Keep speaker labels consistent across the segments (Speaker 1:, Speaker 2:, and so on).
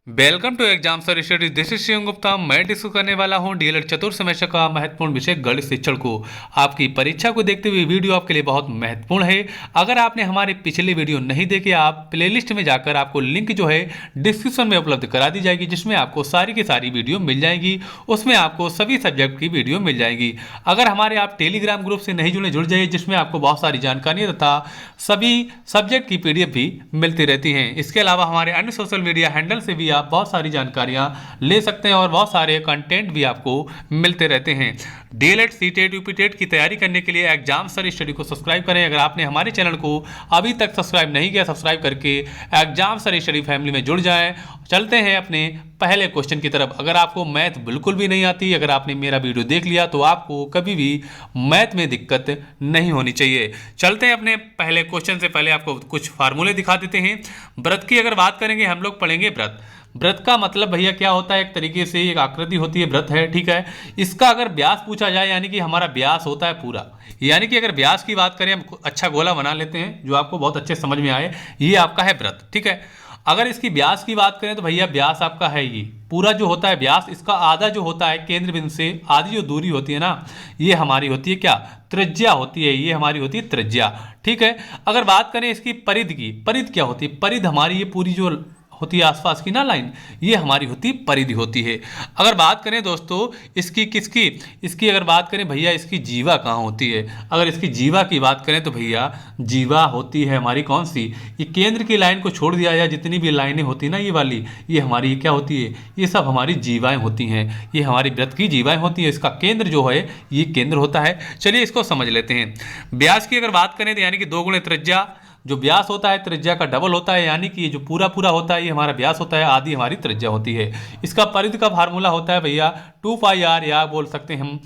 Speaker 1: Welcome to exam sir studies. This is Shivam Gupta. मैं discuss करने वाला हूं डीएलएड चतुर्थ सेमेस्टर का महत्वपूर्ण विषय गणित शिक्षण को। आपकी परीक्षा को देखते हुए वीडियो आपके लिए बहुत महत्वपूर्ण है। अगर आपने हमारे पिछले वीडियो नहीं देखे, आप प्लेलिस्ट में जाकर आपको लिंक जो है डिस्क्रिप्शन में उपलब्ध करा दी जाएगी, जिसमें आपको सारी की सारी वीडियो मिल जाएगी। उसमें आपको सभी सब्जेक्ट की वीडियो मिल जाएगी। अगर हमारे आप टेलीग्राम ग्रुप से नहीं जुड़ जाइए, जिसमें आपको बहुत सारी जानकारियाँ तथा सभी सब्जेक्ट की पीडीएफ भी मिलती रहती हैं। इसके अलावा हमारे अन्य सोशल मीडिया हैंडल से भी आप बहुत सारी जानकारियां ले सकते हैं और बहुत सारे कंटेंट भी आपको मिलते रहते हैं। डीएलएड, सीटेट, यूपीटेट की तैयारी करने के लिए एग्जाम सर स्टडी को सब्सक्राइब करें। अगर आपने हमारे चैनल को अभी तक सब्सक्राइब नहीं किया, सब्सक्राइब करके एग्जाम सर स्टडी फैमिली में जुड़ जाएं। चलते हैं अपने पहले क्वेश्चन की तरफ। अगर आपको मैथ बिल्कुल भी नहीं आती, अगर आपने मेरा वीडियो देख लिया, तो आपको कभी भी मैथ में दिक्कत नहीं होनी चाहिए। चलते हैं अपने पहले क्वेश्चन से पहले आपको कुछ फार्मूले दिखा देते हैं। व्रत की अगर बात करेंगे, हम लोग पढ़ेंगे व्रत। व्रत का मतलब भैया क्या होता है? एक तरीके से एक आकृति होती है, व्रत है, ठीक है। इसका अगर व्यास पूछा जाए, यानी कि हमारा व्यास होता है पूरा, यानी कि अगर व्यास की बात करें, हम अच्छा गोला बना लेते हैं जो आपको बहुत अच्छे समझ में आए। ये आपका है व्रत, ठीक है। अगर इसकी व्यास की बात करें तो भैया व्यास आपका है ये पूरा जो होता है व्यास, इसका आधा जो होता है केंद्र बिंदु से आधी जो दूरी होती है ना, ये हमारी होती है क्या? त्रिज्या होती है। ये हमारी होती है त्रिज्या, ठीक है। अगर बात करें इसकी परिधि की, परिधि क्या होती है? परिधि हमारी ये पूरी जो होती है आसपास की ना लाइन, ये हमारी होती परिधि होती है। अगर बात करें दोस्तों इसकी किसकी, इसकी अगर बात करें भैया, इसकी जीवा कहाँ होती है? अगर इसकी जीवा की बात करें तो भैया जीवा होती है हमारी कौन सी? ये केंद्र की लाइन को छोड़ दिया जाए, जितनी भी लाइनें होती हैं ना ये वाली, ये हमारी क्या होती है? ये सब हमारी जीवाएं होती हैं। ये हमारी व्रत की जीवाएं होती हैं। इसका केंद्र जो है ये केंद्र होता है। चलिए इसको समझ लेते हैं। व्यास की अगर बात करें तो यानी कि 2 गुणे त्रिज्या, जो व्यास होता है त्रिज्या का डबल होता है, यानी कि ये जो पूरा पूरा होता है ये हमारा व्यास होता है, आधी हमारी त्रिज्या होती है। इसका परिधि का फार्मूला होता है भैया 2 पाई आर, या बोल सकते हैं हम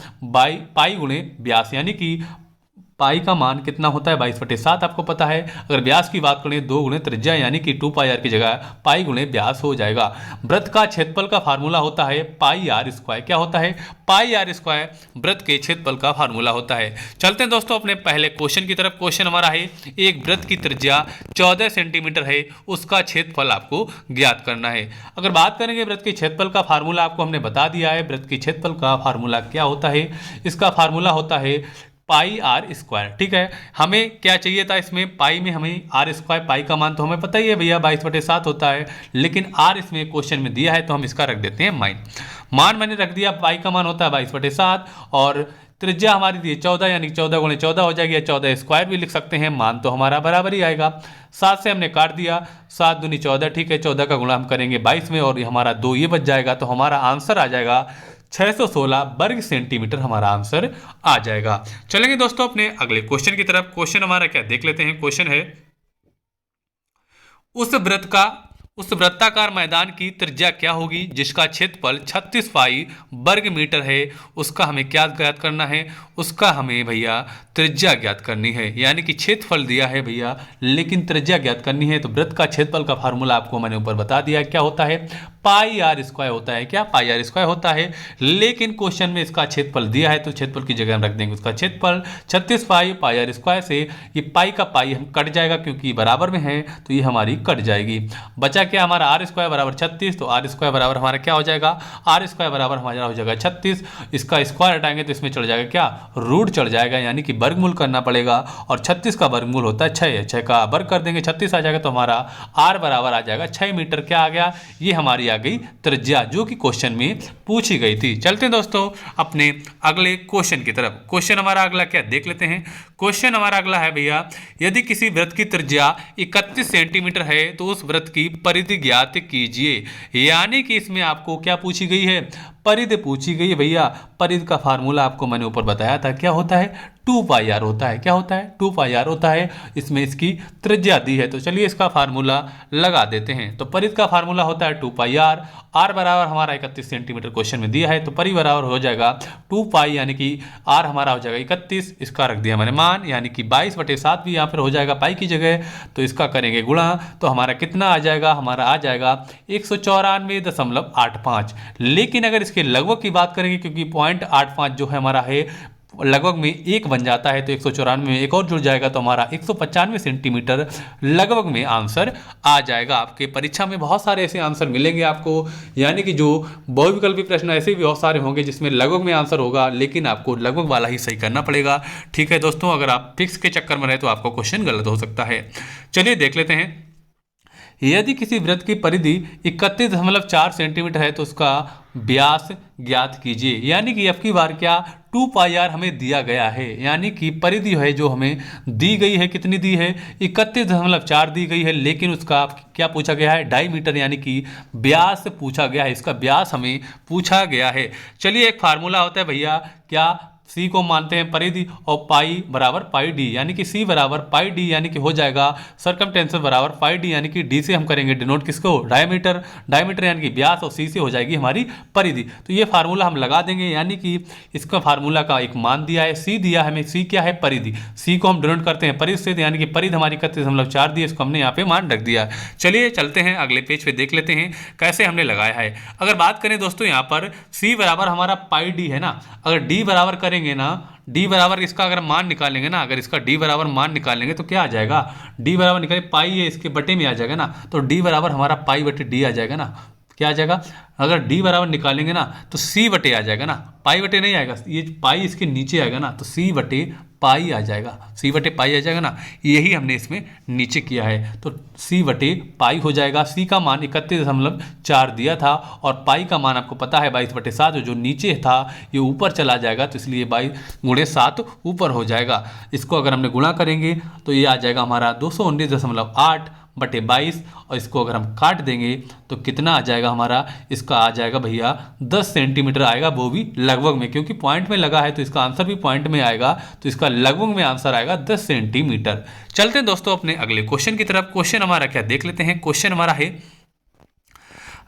Speaker 1: पाई गुणे व्यास, यानी कि पाई का मान कितना होता है? 22/7 आपको पता है। अगर व्यास की बात करें 2 गुणे त्रिज्या, यानी कि 2 पाई आर की जगह पाई गुणे व्यास हो जाएगा। व्रत का क्षेत्रफल का फार्मूला होता है पाई आर स्क्वायर। क्या होता है? पाई आर स्क्वायर व्रत के क्षेत्रफल का फार्मूला होता है। चलते हैं दोस्तों अपने पहले क्वेश्चन की तरफ। क्वेश्चन हमारा है, एक व्रत की त्रिज्या 14 सेंटीमीटर है, उसका क्षेत्रफल आपको ज्ञात करना है। अगर बात करेंगे व्रत के क्षेत्रफल का फार्मूला, आपको हमने बता दिया है। व्रत के क्षेत्रफल का फार्मूला क्या होता है? इसका फार्मूला होता है पाई आर स्क्वायर, ठीक है। हमें क्या चाहिए था इसमें? पाई में हमें आर स्क्वायर, पाई का मान तो हमें पता ही है भैया 22/7 होता है, लेकिन आर इसमें क्वेश्चन में दिया है तो हम इसका रख देते हैं मान मैंने रख दिया। पाई का मान होता है 22/7 और त्रिज्या हमारी दी 14, यानी 14 गुणे 14 हो जाएगी, या 14 स्क्वायर भी लिख सकते हैं। मान तो हमारा बराबर ही आएगा। 7 से हमने काट दिया, 7 दूनी 14, ठीक है। 14 का गुणा हम करेंगे 22 में और हमारा 2 ये बच जाएगा, तो हमारा आंसर आ जाएगा 616 वर्ग सेंटीमीटर, हमारा आंसर आ जाएगा। चलेंगे दोस्तों अपने अगले क्वेश्चन की तरफ। क्वेश्चन हमारा क्या देख लेते हैं। क्वेश्चन है, उस वृत्ताकार मैदान की त्रिज्या क्या होगी जिसका क्षेत्रफल 36 पाई वर्ग मीटर है? उसका हमें क्या ज्ञात करना है? उसका हमें भैया त्रिज्या ज्ञात करनी है। यानी कि क्षेत्रफल दिया है भैया, लेकिन त्रिज्या ज्ञात करनी है। तो वृत्त का क्षेत्रफल का फार्मूला आपको मैंने ऊपर बता दिया क्या होता है? पाई आर स्क्वायर होता है। क्या? पाई आर स्क्वायर होता है, लेकिन क्वेश्चन में इसका क्षेत्रफल दिया है तो क्षेत्रफल की जगह हम रख देंगे उसका क्षेत्रफल 36 पाई आर स्क्वायर से ये पाई का पाई हम कट जाएगा, क्योंकि बराबर में है तो ये हमारी कट जाएगी। बचा क्या हमारा? आर स्क्वायर बराबर 36, तो आर स्क्वायर बराबर हमारा क्या हो जाएगा? आर स्क्वायर बराबर हमारा हो जाएगा 36। इसका स्क्वायर हटाएंगे तो इसमें चढ़ जाएगा क्या? रूट चढ़ जाएगा, यानी कि वर्गमूल करना पड़ेगा। और 36 का वर्गमूल होता है 6, 6 का वर्ग कर देंगे, 36 आ जाएगा, तो हमारा आर बराबर आ जाएगा 6 मीटर। क्या आ गया? ये हमारी आ गई त्रिज्या, जो कि क्वेश्चन में पूछी गई थी। चलते हैं दोस्तों अपने अगले क्वेश्चन की तरफ। क्वेश्चन हमारा अगला क्या देख लेते हैं। क्वेश्चन हमारा अगला है भैया, यदि किसी वृत्त की त्रिज्या 31 सेंटीमीटर है तो उस वृत्त की परिधि ज्ञात कीजिए। यानी कि इसमें आपको क्या पूछी गई है? परिधि पूछी गई है भैया। परिधि का फार्मूला आपको मैंने ऊपर बताया था, क्या होता है? 2 पाई आर होता है। क्या होता है? 2 पाई आर होता है। इसमें इसकी त्रिज्या दी है, तो चलिए इसका फार्मूला लगा देते हैं। तो परिधि का फार्मूला होता है 2 पाई आर। आर बराबर हमारा 31 सेंटीमीटर क्वेश्चन में दिया है, तो परिधि बराबर हो जाएगा 2 पाई, यानी कि आर हमारा हो जाएगा 31। इसका रख दिया मैंने मान, यानी कि 22/7 भी यहाँ पर हो जाएगा पाई की जगह, तो इसका करेंगे गुणा, तो हमारा कितना आ जाएगा? हमारा आ जाएगा 194.85। लेकिन अगर इसके लगभग की बात करेंगे, क्योंकि 0.85 जो है हमारा है लगभग में 1 बन जाता है, तो 194 में एक और जुड़ जाएगा तो हमारा 195 सेंटीमीटर लगभग में आंसर आ जाएगा। आपके परीक्षा में बहुत सारे ऐसे आंसर मिलेंगे आपको, यानी कि जो बहुविकल्पी प्रश्न ऐसे भी बहुत सारे होंगे जिसमें लगभग में आंसर होगा, लेकिन आपको लगभग वाला ही सही करना पड़ेगा। ठीक है दोस्तों, अगर आप फिक्स के चक्कर में रहे तो आपको क्वेश्चन गलत हो सकता है। चलिए देख लेते हैं। यदि किसी वृत्त की परिधि 31.4 सेंटीमीटर है तो उसका व्यास ज्ञात कीजिए। यानी कि अब की बार क्या 2 पाई आर हमें दिया गया है, यानी कि परिधि है जो हमें दी गई है, कितनी दी है 31.4 दी गई है, लेकिन उसका क्या पूछा गया है डायमीटर यानी कि व्यास पूछा गया है, इसका व्यास हमें पूछा गया है। चलिए एक फार्मूला होता है भैया, क्या सी को मानते हैं परिधि और पाई बराबर पाई डी, यानी कि सी बराबर पाई डी, यानी कि हो जाएगा सरकमटेंस बराबर पाई डी, यानी कि डी से हम करेंगे डिनोट किसको डायमीटर, डायमीटर यानी कि व्यास, और सी से हो जाएगी हमारी परिधि। तो ये फार्मूला हम लगा देंगे, यानी कि इसका फार्मूला का एक मान दिया है, सी दिया है हमें, सी क्या है परिधि, सी को हम डिनोट करते हैं परिधि से, यानी कि परिधि हमारी 31.4 दी, इसको हमने यहाँ पे मान रख दिया। चलिए चलते हैं अगले पेज पे देख लेते हैं कैसे हमने लगाया है। अगर बात करें दोस्तों यहाँ पर सी बराबर हमारा पाई डी है ना, अगर डी बराबर करेंगे ना, डी बराबर इसका अगर मान निकालेंगे ना, अगर इसका डी बराबर मान निकालेंगे तो क्या आ जाएगा, डी बराबर निकाले पाई है इसके बटे में आ जाएगा ना, तो डी बराबर हमारा पाई बटे डी आ जाएगा ना, क्या आ जाएगा, अगर डी बराबर निकालेंगे ना तो सी बटे आ जाएगा ना, पाई बटे नहीं आएगा, ये पाई इसके नीचे आएगा ना, तो सी बटे पाई आ जाएगा, सी बटे पाई आ जाएगा ना, यही हमने इसमें नीचे किया है, तो सी बटे पाई हो जाएगा। सी का मान 31.4 दिया था और पाई का मान आपको पता है 22/7, जो नीचे था ये ऊपर चला जाएगा, तो इसलिए 22×7 ऊपर हो जाएगा। इसको अगर हमने गुणा करेंगे तो ये आ जाएगा हमारा 219.8 बटे 22, और इसको अगर हम काट देंगे तो कितना आ जाएगा हमारा, इसका आ जाएगा भैया 10 सेंटीमीटर आएगा, वो भी लगभग में, क्योंकि पॉइंट में लगा है तो इसका आंसर भी पॉइंट में आएगा, तो इसका लगभग में आंसर आएगा 10 सेंटीमीटर। चलते हैं दोस्तों अपने अगले क्वेश्चन की तरफ। क्वेश्चन हमारा क्या देख लेते हैं। क्वेश्चन हमारा है,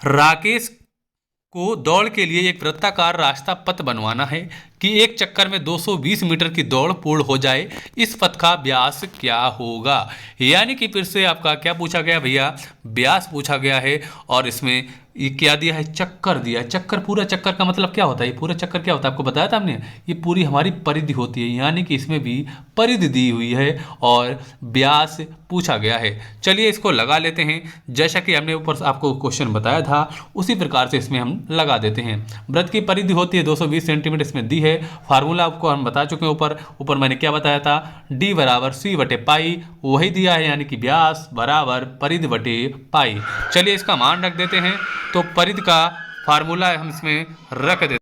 Speaker 1: राकेश को दौड़ के लिए एक वृत्ताकार रास्ता पथ बनवाना है कि एक चक्कर में 220 मीटर की दौड़ पूर्ण हो जाए, इस पथ का व्यास क्या होगा। यानी कि फिर से आपका क्या पूछा गया भैया, व्यास पूछा गया है, और इसमें ये क्या दिया है, चक्कर दिया है। चक्कर, पूरा चक्कर का मतलब क्या होता है, ये पूरा चक्कर क्या होता है आपको बताया था हमने, ये पूरी हमारी परिधि होती है, यानी कि इसमें भी परिधि दी हुई है और व्यास पूछा गया है। चलिए इसको लगा लेते हैं, जैसा कि हमने ऊपर आपको क्वेश्चन बताया था उसी प्रकार से इसमें हम लगा देते हैं। वृत्त की परिधि होती है 220 सेंटीमीटर, इसमें दी है, फार्मूला आपको हम बता चुके हैं ऊपर मैंने क्या बताया था, डी बराबर सी बटे पाई, वही दिया है, यानी कि व्यास बराबर परिधि बटे पाई। चलिए इसका मान रख देते हैं, तो परिधि का फार्मूला हम इसमें रख देते हैं,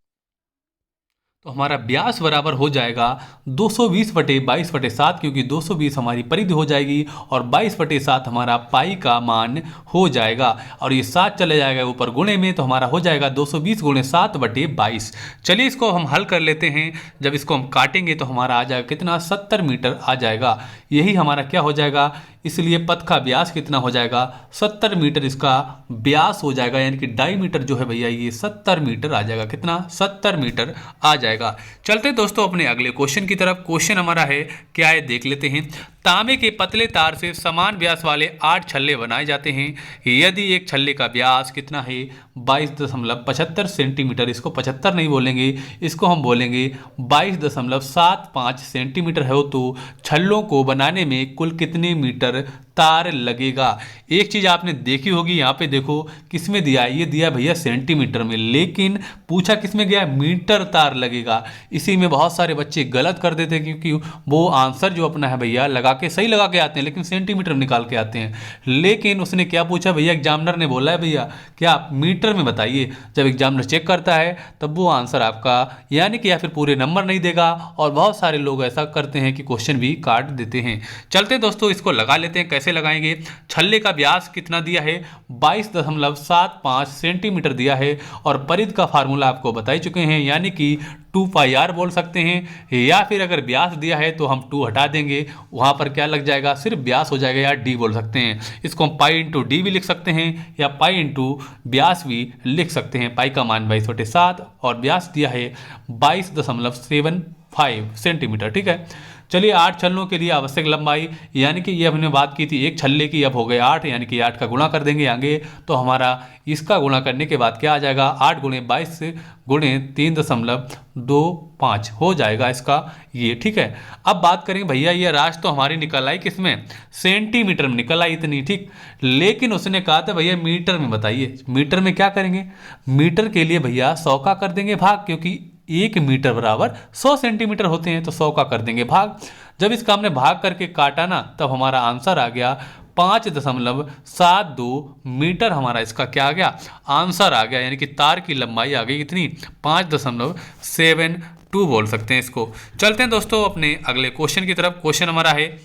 Speaker 1: तो हमारा व्यास बराबर हो जाएगा 220/22/7, क्योंकि 220 हमारी परिधि हो जाएगी और 22/7 हमारा पाई का मान हो जाएगा, और ये 7 चले जाएगा ऊपर गुणे में, तो हमारा हो जाएगा 220 × 7/22। चलिए इसको हम हल कर लेते हैं। जब इसको हम काटेंगे तो हमारा आ जाएगा कितना, 70 मीटर आ जाएगा, यही हमारा क्या हो जाएगा, इसलिए पथ का व्यास कितना हो जाएगा, 70 मीटर इसका व्यास हो जाएगा, यानी कि डायमीटर जो है भैया ये 70 मीटर आ जाएगा, कितना 70 मीटर आ जाएगा। चलते दोस्तों अपने अगले क्वेश्चन की तरफ। क्वेश्चन हमारा है क्या है देख लेते हैं। तांबे के पतले तार से समान व्यास वाले 8 छल्ले बनाए जाते हैं, यदि एक छल्ले का व्यास कितना है 22.75 सेंटीमीटर, इसको 75 नहीं बोलेंगे, इसको हम बोलेंगे 22.75 सेंटीमीटर है, तो छल्लों को बनाने में कुल कितने मीटर तार लगेगा। एक चीज आपने देखी होगी, यहाँ पे देखो किसमें दिया है, ये दिया भैया सेंटीमीटर में, लेकिन पूछा किसमें गया, मीटर तार लगेगा। इसी में बहुत सारे बच्चे गलत कर देते हैं, क्योंकि वो आंसर जो अपना है भैया लगा के सही लगा के आते हैं, लेकिन सेंटीमीटर में निकाल के आते हैं। लेकिन उसने क्या पूछा भैया, एग्जामिनर ने बोला है भैया क्या आप मीटर में बताइए, जब एग्जामिनर चेक करता है तब वो आंसर आपका यानी कि या फिर पूरे नंबर नहीं देगा, और बहुत सारे लोग ऐसा करते हैं कि क्वेश्चन भी काट देते हैं। चलते दोस्तों इसको लगा लेते हैं, कैसे लगाएंगे। छल्ले का व्यास कितना दिया है, 22.75 सेंटीमीटर दिया है, और परिधि का फार्मूला आपको बता ही चुके हैं, यानी कि 2 पाई आर बोल सकते हैं, या फिर अगर व्यास दिया है तो हम 2 हटा देंगे, वहाँ पर क्या लग जाएगा, सिर्फ व्यास हो जाएगा, या डी बोल सकते हैं। इसको हम पाई इंटू डी भी लिख सकते हैं, या पाई इंटू व्यास भी लिख सकते हैं। पाई का मान 22/7 और व्यास दिया है 22.75 सेंटीमीटर, ठीक है। चलिए 8 छल्लों के लिए आवश्यक लंबाई, यानी कि ये हमने बात की थी 1 छल्ले की, अब हो गए 8, यानी कि 8 का गुणा कर देंगे आगे, तो हमारा इसका गुणा करने के बाद क्या आ जाएगा, 8 गुणे 22 गुणे 3.25 हो जाएगा इसका ये, ठीक है। अब बात करेंगे भैया ये राशि तो हमारी निकल आई किसमें, सेंटीमीटर में निकल आई इतनी, ठीक। लेकिन उसने कहा था भैया मीटर में बताइए, मीटर में क्या करेंगे, मीटर के लिए भैया 100 का कर देंगे भाग, क्योंकि 1 मीटर बराबर 100 सेंटीमीटर होते हैं, तो 100 का कर देंगे भाग। जब इसका हमने भाग करके काटा ना, तब हमारा आंसर आ गया 5.72 मीटर, हमारा इसका क्या आ गया, आंसर आ गया, यानी कि तार की लंबाई आ गई कितनी, 5.72 बोल सकते हैं इसको। चलते हैं दोस्तों अपने अगले क्वेश्चन की तरफ। क्वेश्चन हमारा है,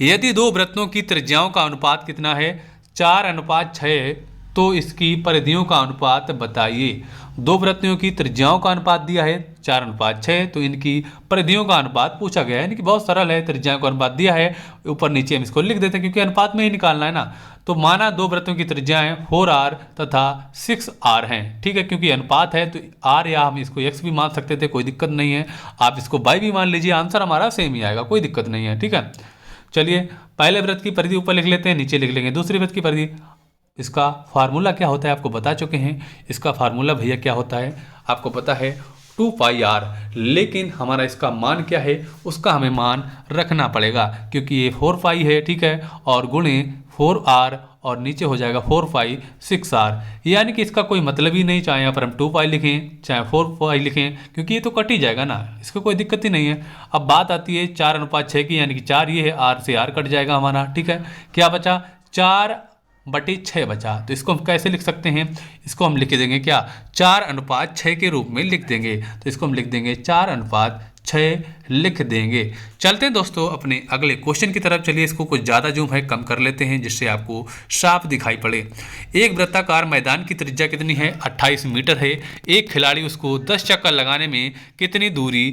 Speaker 1: यदि दो वृत्तों की त्रिज्याओं का अनुपात कितना है, 4:6, तो इसकी परिधियों का अनुपात बताइए। दो वृत्तों की त्रिज्याओं का अनुपात दिया है 4:6, तो इनकी परिधियों का अनुपात पूछा गया है, यानी कि बहुत सरल है, त्रिज्याओं का अनुपात दिया है, ऊपर नीचे हम इसको लिख देते हैं क्योंकि अनुपात में ही निकालना है ना। तो माना दो वृत्तों की त्रिज्याएं 4r तथा 6r हैं, ठीक है, क्योंकि अनुपात है तो r या हम इसको x भी मान सकते थे, कोई दिक्कत नहीं है, आप इसको y भी मान लीजिए, आंसर हमारा सेम ही आएगा, कोई दिक्कत नहीं है, ठीक है। चलिए पहले वृत्त की परिधि ऊपर लिख लेते हैं, नीचे लिख लेंगे दूसरी वृत्त की परिधि। इसका फार्मूला क्या होता है आपको बता चुके हैं, इसका फार्मूला भैया क्या होता है आपको पता है, 2πr, लेकिन हमारा इसका मान क्या है उसका हमें मान रखना पड़ेगा, क्योंकि ये 4π है, ठीक है, और गुणे 4r और नीचे हो जाएगा 4π 6r, यानी कि इसका कोई मतलब ही नहीं, चाहे यहाँ पर हम 2π लिखें चाहे 4π लिखें, क्योंकि ये तो कट ही जाएगा ना, इसको कोई दिक्कत ही नहीं है। अब बात आती है 4:6 की, यानी कि 4 ये है, r से r कट जाएगा हमारा, ठीक है, क्या बचा 4/6 बचा, तो इसको हम कैसे लिख सकते हैं, इसको हम लिख देंगे क्या 4:6 के रूप में लिख देंगे, तो इसको हम लिख देंगे 4:6 लिख देंगे। चलते हैं दोस्तों अपने अगले क्वेश्चन की तरफ। चलिए इसको कुछ ज़्यादा जूम है कम कर लेते हैं जिससे आपको साफ दिखाई पड़े। एक वृत्ताकार मैदान की त्रिज्या कितनी है, 28 मीटर है। एक खिलाड़ी उसको 10 चक्कर लगाने में कितनी दूरी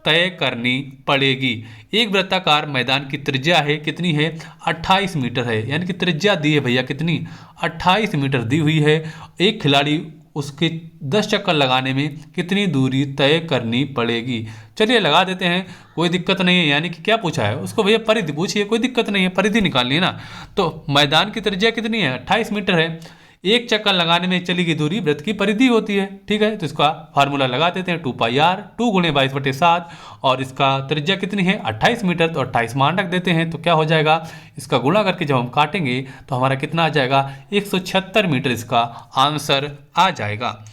Speaker 1: तय करनी पड़ेगी। एक वृत्ताकार मैदान की त्रिज्या है कितनी है, 28 मीटर है, यानी कि त्रिज्या दी है भैया कितनी, 28 मीटर दी हुई है। एक खिलाड़ी उसके 10 चक्कर लगाने में कितनी दूरी तय करनी पड़ेगी। चलिए लगा देते हैं, कोई दिक्कत नहीं है, यानी कि क्या पूछा है उसको भैया परिधि पूछिए, कोई दिक्कत नहीं है, परिधि निकालनी है ना। तो मैदान की त्रिज्या कितनी है, 28 मीटर है, एक चक्कर लगाने में चली गई दूरी वृत्त की परिधि होती है, ठीक है। तो इसका फार्मूला लगा देते हैं 2πr, 2 गुणे 22/7, और इसका त्रिज्या कितनी है 28 मीटर, तो 28 मान रख देते हैं, तो क्या हो जाएगा, इसका गुणा करके जब हम काटेंगे तो हमारा कितना आ जाएगा 176 मीटर, इसका आंसर आ जाएगा,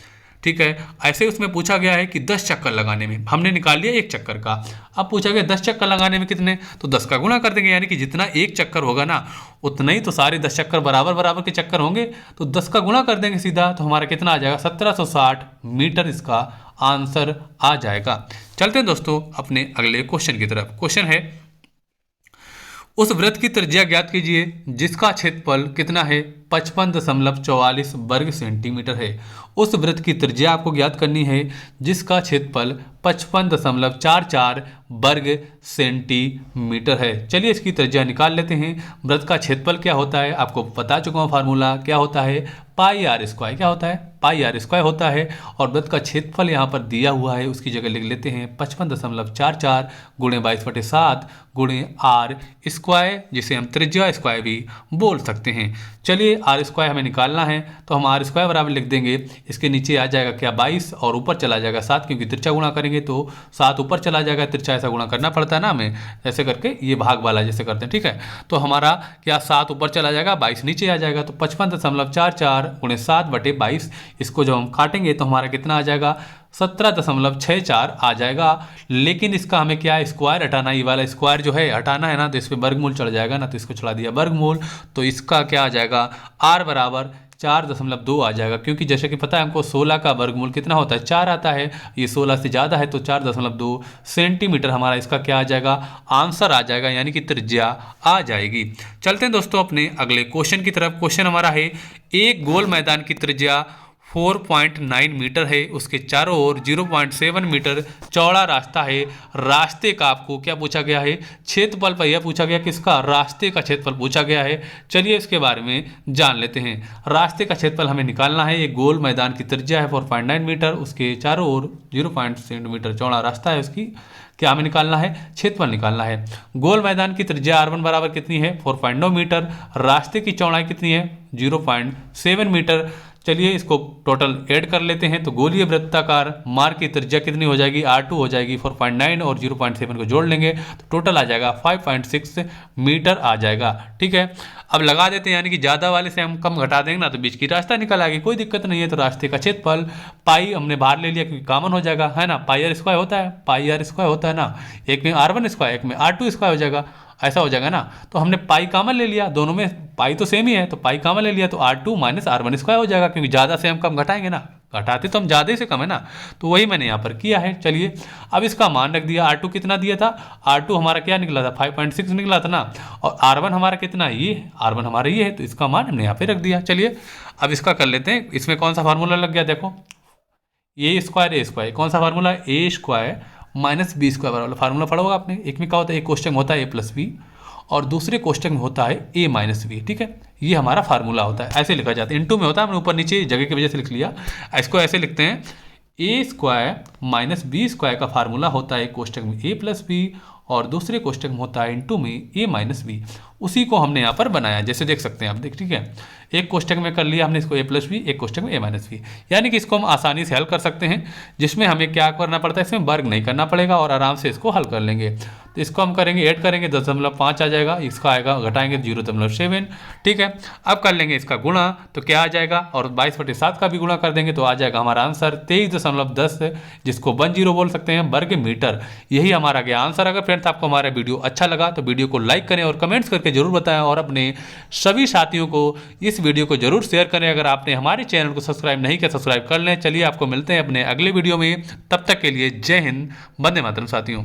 Speaker 1: ठीक है। ऐसे उसमें पूछा गया है कि 10 चक्कर लगाने में, हमने निकाल लिया एक चक्कर का, अब पूछा गया 10 चक्कर लगाने में कितने, तो 10 का गुणा कर देंगे, यानी कि जितना एक चक्कर होगा ना उतना ही तो सारे 10 चक्कर बराबर बराबर के चक्कर होंगे, तो 10 का गुणा कर देंगे सीधा, तो हमारा कितना आ जाएगा 1760 मीटर, इसका आंसर आ जाएगा। चलते हैं दोस्तों अपने अगले क्वेश्चन की तरफ। क्वेश्चन है, उस वृत्त की त्रिज्या ज्ञात कीजिए जिसका क्षेत्रफल कितना है, 55.44 वर्ग सेंटीमीटर है। उस वृत्त की त्रिज्या आपको ज्ञात करनी है जिसका क्षेत्रफल 55.44 वर्ग सेंटीमीटर है। चलिए इसकी त्रिज्या निकाल लेते हैं। वृत्त का क्षेत्रफल क्या होता है आपको बता चुका हूँ, फार्मूला क्या होता है, πr², क्या होता है πr² होता है, और वृत्त का क्षेत्रफल यहाँ पर दिया हुआ है, उसकी जगह लिख लेते हैं 55.44 गुणे 22/7 गुणे r², जिसे हम त्रिज्या स्क्वायर भी बोल सकते हैं। चलिए r² हमें निकालना है, तो हम r² बराबर लिख देंगे, इसके नीचे आ जाएगा क्या 22 और ऊपर चला जाएगा 7, क्योंकि तिरछा गुणा करेंगे तो 7 ऊपर चला जाएगा, तिरछा ऐसा गुणा करना पड़ता है ना हमें, ऐसे करके ये भाग वाला जैसे करते हैं, ठीक है। तो हमारा क्या 7 ऊपर चला जाएगा 22 नीचे आ जाएगा, तो 55.44 गुणे 7/22, इसको जब हम काटेंगे तो हमारा कितना आ जाएगा 17.64 आ जाएगा। लेकिन इसका हमें क्या है स्क्वायर हटाना, ये वाला स्क्वायर जो है हटाना है ना, तो इस पर वर्गमूल चढ़ जाएगा ना, तो इसको चढ़ा दिया वर्गमूल, तो इसका क्या आ जाएगा r बराबर 4.2 आ जाएगा, क्योंकि जैसे कि पता है हमको 16 का वर्गमूल कितना होता है 4 आता है, ये 16 से ज़्यादा है, तो 4.2 सेंटीमीटर हमारा इसका क्या आ जाएगा आंसर आ जाएगा, यानी कि त्रिज्या आ जाएगी। चलते हैं दोस्तों अपने अगले क्वेश्चन की तरफ। क्वेश्चन हमारा है, एक गोल मैदान की त्रिज्या 4.9 मीटर है, उसके चारों ओर 0.7 मीटर चौड़ा रास्ता है। रास्ते का आपको क्या पूछा गया है, क्षेत्रफल पर यह पूछा गया किसका, रास्ते का क्षेत्रफल पूछा गया है। चलिए इसके बारे में जान लेते हैं। रास्ते का क्षेत्रफल हमें निकालना है। एक गोल मैदान की त्रिज्या है 4.9 मीटर, उसके चारों ओर 0.7 मीटर चौड़ा रास्ता है, उसकी क्या हमें निकालना है, क्षेत्रफल निकालना है। गोल मैदान की त्रिज्या r1 बराबर कितनी है, 4.9 मीटर। रास्ते की चौड़ाई कितनी है, 0.7 मीटर। चलिए इसको टोटल ऐड कर लेते हैं। तो गोलीय वृत्ताकार मार्ग की त्रिज्या कितनी हो जाएगी, r2 हो जाएगी 4.9 और 0.7 को जोड़ लेंगे तो टोटल आ जाएगा 5.6 मीटर आ जाएगा। ठीक है, अब लगा देते हैं, यानी कि ज़्यादा वाले से हम कम घटा देंगे ना तो बीच की रास्ता निकल आएगी, कोई दिक्कत नहीं है। तो रास्ते का क्षेत्रफल पाई हमने बाहर ले लिया क्योंकि कॉमन हो जाएगा, है ना, पाई आर स्क्वायर होता है, पाई आर स्क्वायर होता है ना, एक में r1 स्क्वायर एक में r2 स्क्वायर हो जाएगा, ऐसा हो जाएगा ना। तो हमने पाई कॉमन ले लिया, दोनों में पाई तो सेम ही है तो पाई कॉमन ले लिया तो r2 माइनस r1 स्क्वायर हो जाएगा, क्योंकि ज़्यादा से हम कम घटाएंगे ना, घटाते तो हम ज़्यादा से कम है ना, तो वही मैंने यहाँ पर किया है। चलिए अब इसका मान रख दिया, r2 कितना दिया था, r2 हमारा क्या निकला था 5.6 निकला था ना, और r1 हमारा कितना है, ये r1 हमारा ये है, तो इसका मान हमने यहाँ पे रख दिया। चलिए अब इसका कर लेते हैं, इसमें कौन सा फार्मूला लग गया, देखो ए स्क्वायर कौन सा फार्मूला है, ए स्क्वायर माइनस बी स्क्वायर वाला फार्मूला पढ़ा होगा आपने। एक में क्या होता है, एक क्वेश्चन में होता है ए प्लस बी और दूसरे क्वेश्चन में होता है ए माइनस बी। ठीक है, ये हमारा फार्मूला होता है, ऐसे लिखा जाता है, इनटू में होता है, हमने ऊपर नीचे जगह की वजह से लिख लिया। इसको ऐसे लिखते हैं, ए स्क्वायर माइनस बी स्क्वायर का फार्मूला होता है क्वेश्चन में ए प्लस बी और दूसरे क्वेश्चन में होता है इनटू में ए माइनस बी। उसी को हमने यहाँ पर बनाया, जैसे देख सकते हैं आप, देख, ठीक है, एक क्वेश्चन में कर लिया हमने इसको ए प्लस बी, एक क्वेश्चन में ए माइनस बी, यानी कि इसको हम आसानी से हल कर सकते हैं, जिसमें हमें क्या करना पड़ता है, इसमें वर्ग नहीं करना पड़ेगा और आराम से इसको हल कर लेंगे। तो इसको हम करेंगे, ऐड करेंगे 10.5 आ जाएगा, इसका आएगा घटाएंगे 0.7। ठीक है, अब कर लेंगे इसका गुणा, तो क्या आ जाएगा, और 22/7 का भी गुणा कर देंगे तो आ जाएगा हमारा आंसर 23.10, जिसको 10 बोल सकते हैं, वर्ग मीटर। यही हमारा गया आंसर। अगर फ्रेंड्स आपको हमारा वीडियो अच्छा लगा तो वीडियो को लाइक करें और कमेंट्स करके जरूर बताएं और अपने सभी साथियों को इस वीडियो को जरूर शेयर करें। अगर आपने हमारे चैनल को सब्सक्राइब नहीं किया सब्सक्राइब कर लें। चलिए आपको मिलते हैं अपने अगले वीडियो में, तब तक के लिए जय हिंद, वंदे मातरम साथियों।